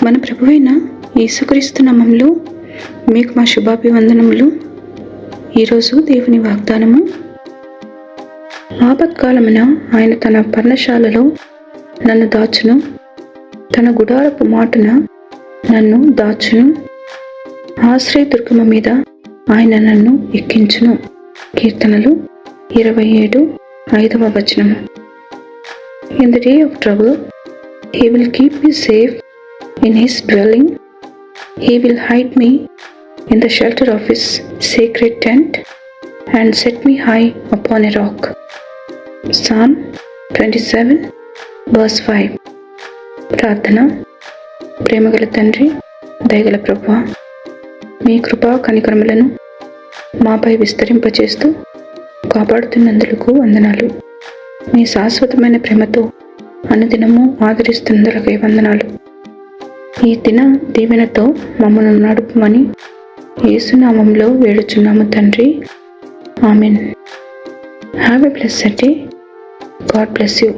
మన ప్రభువైన యేసుక్రీస్తు నామములో మీకు మా శుభాభివందనములు. ఈరోజు దేవుని వాగ్దానము. ఆపత్కాలమున ఆయన తన పర్ణశాలలో నన్ను దాచును, తన గుడారపు మాటున నన్ను దాచును. ఆశ్రయదుర్గము మీద ఆయన నన్ను ఎక్కించును. కీర్తనలు 27:5. In the day of trouble, he will keep me safe in his dwelling. He will hide me in the shelter of his sacred tent and set me high upon a rock. Psalm 27:5. ప్రార్థన. ప్రేమగల తండ్రి, దయగల ప్రభువా, మీ కృపా కనికరములను మాపై విస్తరింపచేస్తూ కాపాడుతున్నందులకు వందనాలు. మీ శాశ్వతమైన ప్రేమతో అనుదినము ఆదరిస్తున్నందులకై వందనాలు. ఈ దిన దీవెనతో మమ్మల్ని నడుపుమని యేసునామంలో వేడుచున్నాము తండ్రి. Amen. Have a blessed day. God bless you.